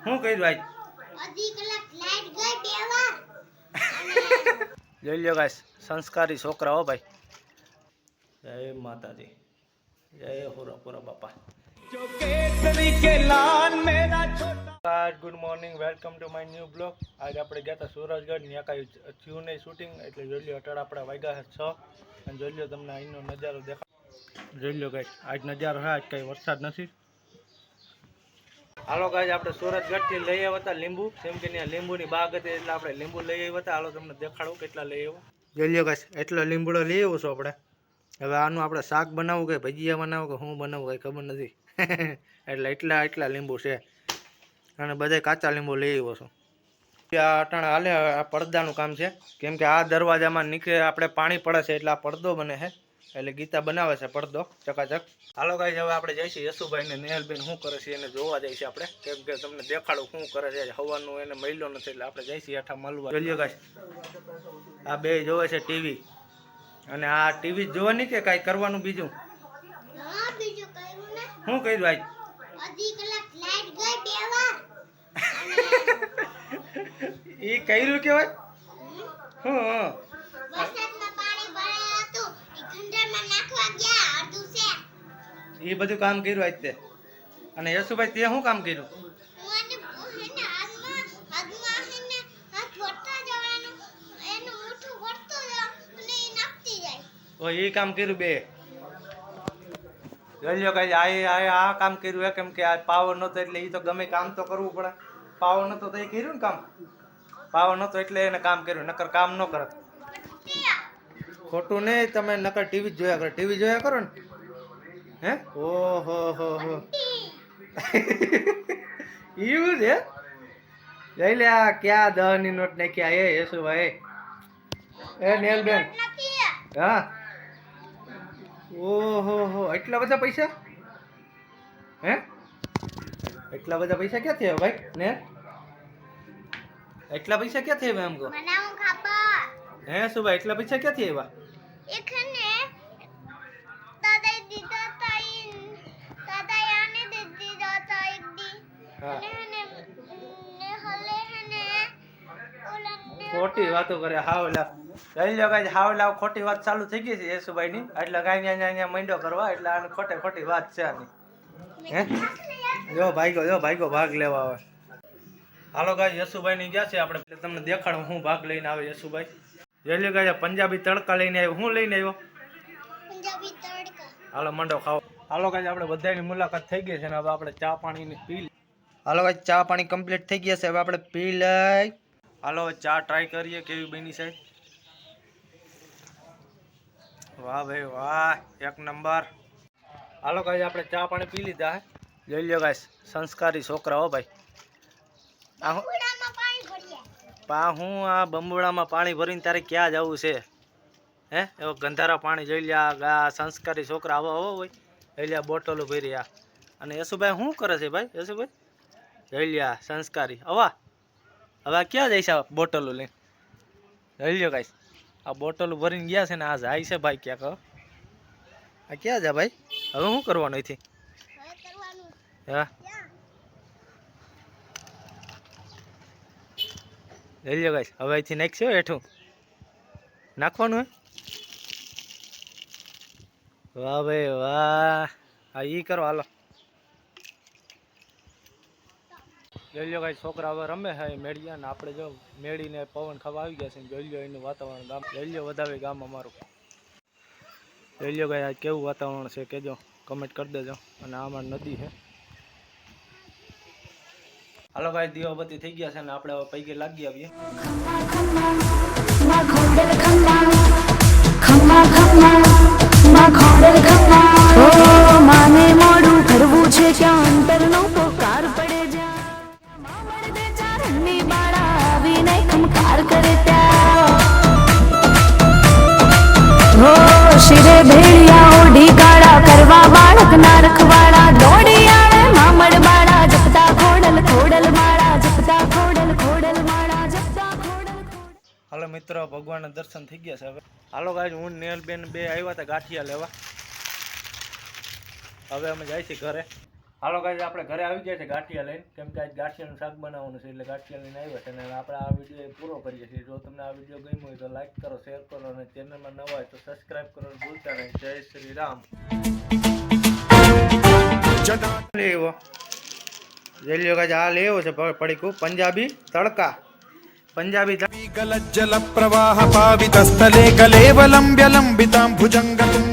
શું કર્યું આજ? અડધી કલાક લાઈટ ગઈ બે વાર. જોઈ લ્યો ગાઈસ, સંસ્કારી છોકરા હો ભાઈ. જય માતાજી, જય હોરાપુરા બાપા. Good morning, welcome to my new blog. આજે આપણે ગયા હતા સુરજગઢ, ત્યાં કાંઈ થયું નહીં શૂટિંગ, એટલે જોઈ લ્યો અટાળ આપણા વાગ્યા 6 અને જોઈ લ્યો તમને અહીંનો નજારો દેખાય. જોઈ લ્યો ગાઈસ, આજ નજારો છે, આજ કાંઈ વરસાદ નથી. હાલો ગાઈસ, આપણે સુરજગઢથી લઈ આવ્યા હતા લીંબુ, કેમ કે ત્યાં લીંબુની બાગ હતી એટલે આપણે લીંબુ લઈ આવ્યા હતા. હાલો તમને દેખાડું કેટલા લઈ આવ્યો. જોઈ લ્યો ગાઈસ, એટલો લીંબુડો લઈ આવ્યો છો આપણે. હવે આનું આપણે શાક બનાવવું કે ભજીયા બનાવવું કે શું બનાવવું કંઈ ખબર નથી. એટલે એટલા લીંબુ છે અને બધા કાચા લીંબુ લઈ આવ્યો છું. આ અટાણા હાલે આ પડદાનું કામ છે, કેમ કે આ દરવાજામાં નીકળે આપણે પાણી પડે છે એટલે આ પડદો બને છે, એટલે ગીતા બનાવે છે પડદો ચકાચક. હાલો ગાઈસ, હવે આપણે જઈશું યશુભાઈ ને નેહલબેન શું કરે છે એને જોવા જઈશું આપણે, કેમ કે તમને દેખાડું શું કરે છે. હવાનું એને મળ્યો નથી એટલે આપણે જઈશું હેઠા મળવા. જોઈ લ્યો ગાઈસ, આ બે જોવે છે ટીવી, અને આ ટીવી જોવાની કે કાંઈ કરવાનું બીજું? હા, બીજું કર્યું ને. શું કર્યું આજ? અડધી કલાક લાઈટ ગઈ બે વાર. એ કર્યું કેવાય? હું વરસાદમાં પાણી ભરાયું હતું, એ ખંડરમાં નાખવા ગયા, અડધું છે. એ બધું કામ કર્યું આજ તે. અને યશુભાઈ તે શું કામ કર્યું? હું એને હેને હાથમાં હેને હાથ વળતા જવાનું, એનું મોઢું વળતો જાવ અને એ નાખતી જાય. ઓ એ કામ કર્યું બે. જોઈ લ્યો કઈ આ કામ કર્યું હે, કેમ કે આ પાવર નહોતો એટલે એ તો ગમે કામ તો કરવું પડે. પાવર નહોતો તો એ કર્યું ને કામ. પાવર નહોતો એટલે એને કામ કર્યું, નકર કામ ન કરત. ખોટું નહીં, તમે નકર ટીવી જોયા કરો, ટીવી જોયા કરો ને. હે ઓહો હો હો એવું છે. જઈ લે આ ક્યાં 10 ની નોટ નાખ્યા એ યશુભાઈ? એ નેલબેન, હા. ઓહો હો, એટલા બધા પૈસા? હે એટલા બધા પૈસા ક્યાં થયા ભાઈ? ને એટલા પૈસા ક્યાં થયા એમ કહો? બનાવું ખાપા. હે શું ભાઈ, એટલા પૈસા ક્યાંથી આવ્યા? એકને દાદાએ દીધા તા, દાદાએ આને દીધા તા એક દી. હા, ને હલે હેને ઓલાને ખોટી વાતો કરે હાવ લાવ. જઈ લો કાંઈ હાવ લાવ, ખોટી વાત ચાલુ થઈ ગઈ છે યશુભાઈની, એટલે કાંઈ અહીંયા મંડો કરવા, એટલે આને ખોટી વાત છે આની. હે જો ભાઈગો ભાગ લેવા આવે. હાલો ગાય, યશુભાઈ ની ગયા છે આપણે, તમને દેખાડું હું ભાગ લઈને આવે યશુભાઈ. જોઈ લો ગાય, પંજાબી તડકા લઈને આવ્યો. હું લઈને આવ્યો? પંજાબી તડકા. હાલો મંડો ખાવ. હાલો ગાય, આપણે બધાની મુલાકાત થઈ ગઈ છે ને હવે આપણે ચા પાણીની પી. હાલો ગાય, ચા પાણી કમ્પ્લીટ થઈ ગયા છે, હવે આપણે પી લઈ. હાલો ચા ટ્રાય કરીએ કેવી બની છે. વાહ ભાઈ વાહ, એક નંબર. હાલો ગાય, આપણે ચા પાણી પી લીધા હે. જોઈ લ્યો ગાય, સંસ્કારી છોકરા હો ભાઈ. બંબુડામાં પાણી ભર્યા. હું આ બંબુડામાં પાણી ભરીને તારે ક્યાં જવું છે? હે એવો ગંધારા પાણી જોઈ લ્યા. આ સંસ્કારી છોકરા આવા હોય જોઈ લ્યા, બોટલો ભરી. આ અને યશુભાઈ શું કરે છે ભાઈ? યશુભાઈ જોઈ લ્યા, સંસ્કારી હવા. હવે ક્યાં જઈશ આ બોટલો લઈને? જોઈ લ્યો ગાઈસ, આ બોટલો ભરીને ગયા છે ને આ જાય છે ભાઈ ક્યાંક. આ ક્યાં જા ભાઈ? હવે શું કરવાનું અહીંથી? હવે કરવાનું હા જોઈ લ્યો ગાઈસ, હવે અહીંથી નાખશો હેઠું નાખવાનું હે. વાહ ભાઈ વાહ, હા ઈ કરો હાલો. જોઈ લ્યો ગાઈસ, છોકરા હવે રમે છે મેળિયા, ને આપણે જો મેળીને પવન ખાવા આવી ગયા છે. જોઈ લ્યો એનું વાતાવરણ ગામ. જોઈ લ્યો વધાવે ગામ અમારું. જોઈ લ્યો ગાઈસ, આ કેવું વાતાવરણ છે કેજો, કમેન્ટ કરી દેજો. અને આમાં નદી છે. હાલો ભાઈ, દીવાબત્તી થઈ ગયા છે ને આપણે હવે પૈકી લાગી આવીએ. માને મોડું કરવું છે ક્યાં અંતરનો પોકાર પડે જ્યાં મામડ દે ચારણની બાળા આવીને ખમકાર કરે ત્યાં હો શિરે ભેળિયા ઓઢી કાળા કરવા બાળક ના રખવાડા દોડી આવે મામડ બાળા જપતા ખોડલ માળા જપતા ખોડલ માળા જપતા ખોડલ. હાલો મિત્રો, ભગવાનના દર્શન થઈ ગયા છે હવે. હાલો ગાઈસ, હું નેહલબેન બે આવ્યા હતા ગાંઠિયા લેવા. હવે અમે જાય છે ઘરે. હાલો ગાઈસ આપણે ઘરે આવી ગયા છે ગાંઠિયા લઈને, કેમ કે આજ ગાંઠિયાનું શાક બનાવવાનું છે એટલે ગાંઠિયા લઈને આવ્યા છે. અને હવે આપણે આ વિડીયો પૂરો કરીએ છીએ. જો તમને આ વિડીયો ગમ્યો હોય તો લાઈક કરો, શેર કરો અને ચેનલમાં નવા હોય તો સબસ્ક્રાઇબ કરવાનું ભૂલતા નહીં. જય શ્રી રામ. લેવો જલ્યો ગાઈસ, આ લેવો છે પડીકું પંજાબી તડકા. પંજાબી गलज्जल प्रवाह पावितस्थले कलेवलम्ब्य लम्बितां भुजङ्गतुं